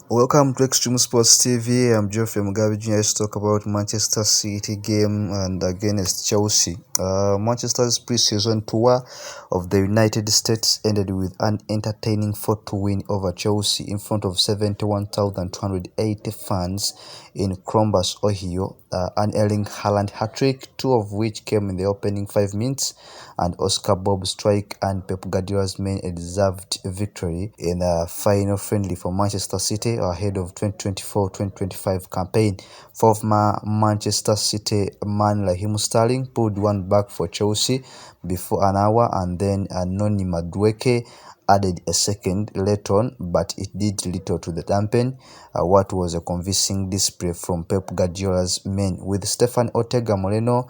Welcome to Extreme Sports TV. I'm Geoffrey Mugabe Jr. Let's talk about Manchester City game and against Chelsea. Manchester's pre-season tour of the United States ended with an entertaining 4-2 win over Chelsea in front of 71,280 fans in Columbus, Ohio. An Erling Haaland hat-trick, two of which came in the opening 5 minutes, and Oscar Bob strike and Pep Guardiola's main deserved victory in a final friendly for Manchester City ahead of 2024-2025 campaign. Former Manchester City man Raheem Sterling pulled one back for Chelsea before an hour, and then Noni Madueke added a second later on, but it did little to dampen what was a convincing display from Pep Guardiola's men, with Stefan Ortega Moreno,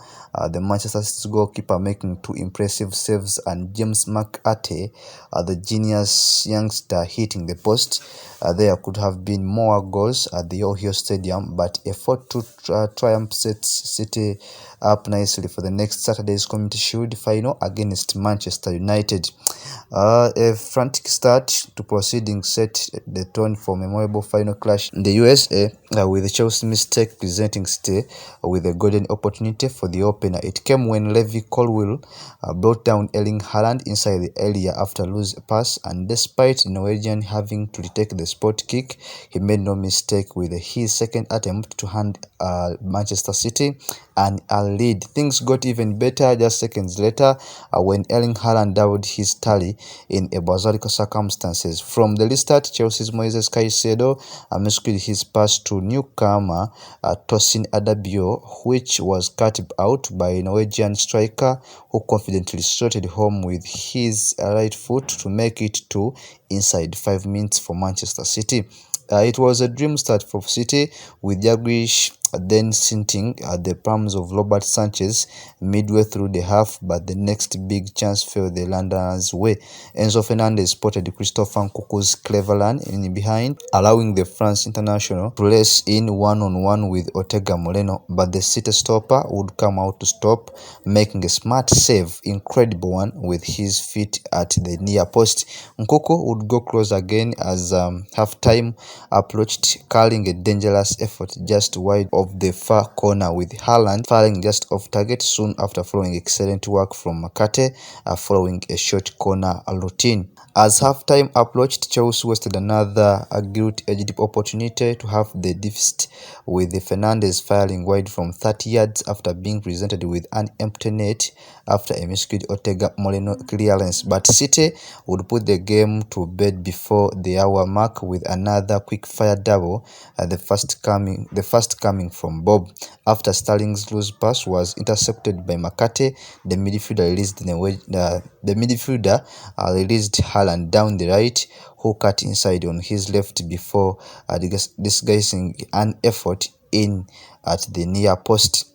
the Manchester City goalkeeper, making 2 impressive saves, and James McAtee, the genius youngster, hitting the post. There could have been more goals at the Ohio Stadium, but a 4-2 triumph sets City up nicely for the next Saturday's Community Shield final against Manchester United. A frantic start to proceedings set the tone for memorable final clash in the USA, with Chelsea mistake presenting City with a golden opportunity for the opener. It came when Levi Colwill brought down Erling Haaland inside the area after a loose pass, and despite the Norwegian having to retake the spot kick, he made no mistake with his second attempt to hand Manchester City and a lead. Things got even better just seconds later when Erling Haaland doubled his tally in a bizarre circumstances. From the restart, Chelsea's Moises Caicedo missed his pass to newcomer Tosin Adabio, which was cut out by a Norwegian striker who confidently slotted home with his right foot to make it to inside 5 minutes for Manchester City. It was a dream start for City, with Jagish then sinting at the palms of Robert Sanchez midway through the half, but the next big chance fell the Londoners' way. Enzo Fernandez spotted Christopher Nkunku's clever run in behind, allowing the France international to race in one-on-one with Ortega Moreno, but the City stopper would come out to stop, making a smart save, incredible one, with his feet at the near post. Nkunku would go close again as half-time approached, curling a dangerous effort just wide of the far corner, with Haaland firing just off target soon after, following excellent work from McAtee following a short corner routine. As halftime approached, Chelsea wasted another gilt-edged opportunity to have the deficit, with Fernandes firing wide from 30 yards after being presented with an empty net after a missed Ortega Moreno clearance. But City would put the game to bed before the hour mark with another quick-fire double, the first coming from Bob. After Sterling's loose pass was intercepted by McAtee, the midfielder released Haaland down the right, who cut inside on his left before disguising an effort in at the near post.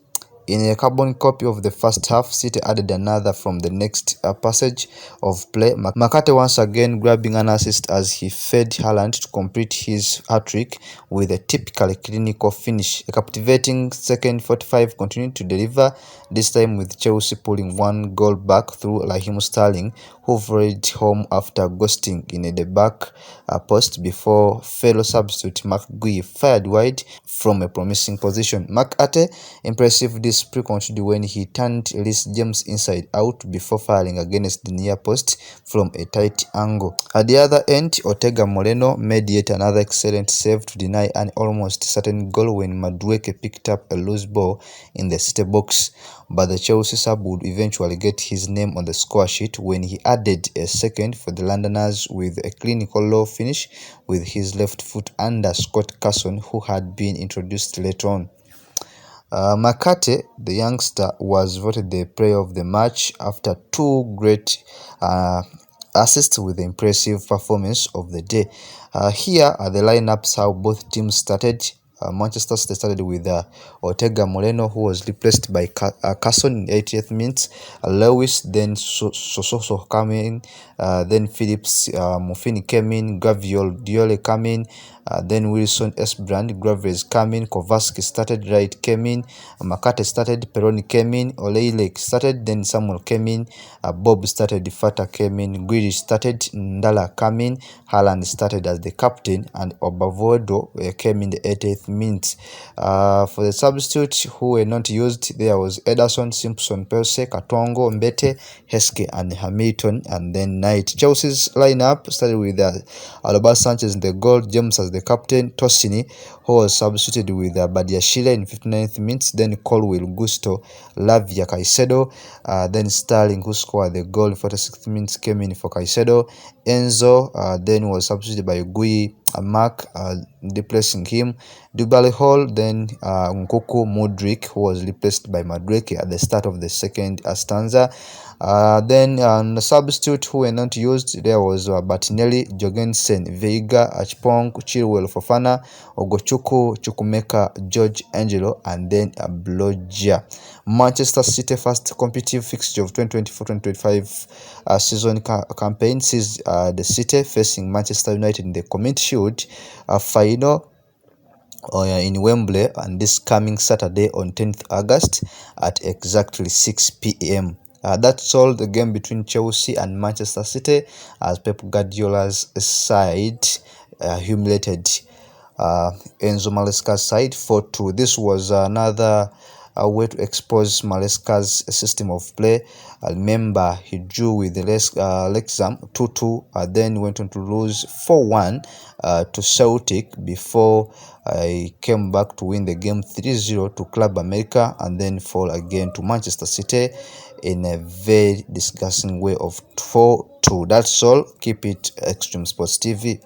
In a carbon copy of the first half, City added another from the next passage of play. McAtee once again grabbing an assist as he fed Haaland to complete his hat-trick with a typically clinical finish. A captivating second 45 continued to deliver, this time with Chelsea pulling one goal back through Raheem Sterling, who volleyed home after ghosting in the back post before fellow substitute Mark Gui fired wide from a promising position. McAtee impressive display continued when he turned Reece James inside out before firing against the near post from a tight angle. At the other end, Ortega Moreno made yet another excellent save to deny an almost certain goal when Madueke picked up a loose ball in the City box, but the Chelsea sub would eventually get his name on the score sheet when he added a second for the Londoners with a clinical low finish with his left foot under Scott Carson, who had been introduced later on. McAtee, the youngster, was voted the player of the match after 2 great assists with the impressive performance of the day. Here are the lineups how both teams started. Manchester City started with Ortega Moreno, who was replaced by Carson in the 80th minute. Lewis, then Sososo came in, then Phillips, Mufini came in, Gaviol Diole came in, Then Wilson S. Brand, Graves came in, Kovarsky started, Wright came in, Makate started, Peroni came in, Oleilek started, then Samuel came in, Bob started, Fata came in, Grealish started, Ndala came in, Haaland started as the captain, and Obavodo came in the 80th minute. For the substitutes who were not used, there was Ederson, Simpson, Perse, Katongo, Mbete, Heske, and Hamilton, and then Knight. Chelsea's lineup started with Alaba Sanchez in the goal, James as the captain, Tosini, who was substituted with Badiashile in 59th minutes, then Colwell, Gusto, Lavia, Caicedo, then Sterling, who scored the goal in 46th minutes, came in for Caicedo. Enzo then was substituted by Gui, Mark, replacing him. Dubale Hall, then Nkuku Mudrik, who was replaced by Madreke at the start of the second stanza. Then the substitute who were not used, there was Batinelli, Jorgensen, Veiga, Achpong, Chilwell, Fofana, Ogochuku, Chukwumeka, George Angelo, and then Blogia. Manchester City first competitive fixture of 2024-2025 season campaign sees the City facing Manchester United in the Community Shield final in Wembley, and this coming Saturday on 10th August at exactly 6 p.m. That's all the game between Chelsea and Manchester City, as Pep Guardiola's side humiliated Enzo Maresca's side 4-2. This was another way to expose Maresca's system of play. Remember, he drew with the Lexham 2-2, then went on to lose 4-1 to Celtic before he came back to win the game 3-0 to Club America, and then fall again to Manchester City in a very disgusting way of 4-2. That's all. Keep it Extreme Sports TV.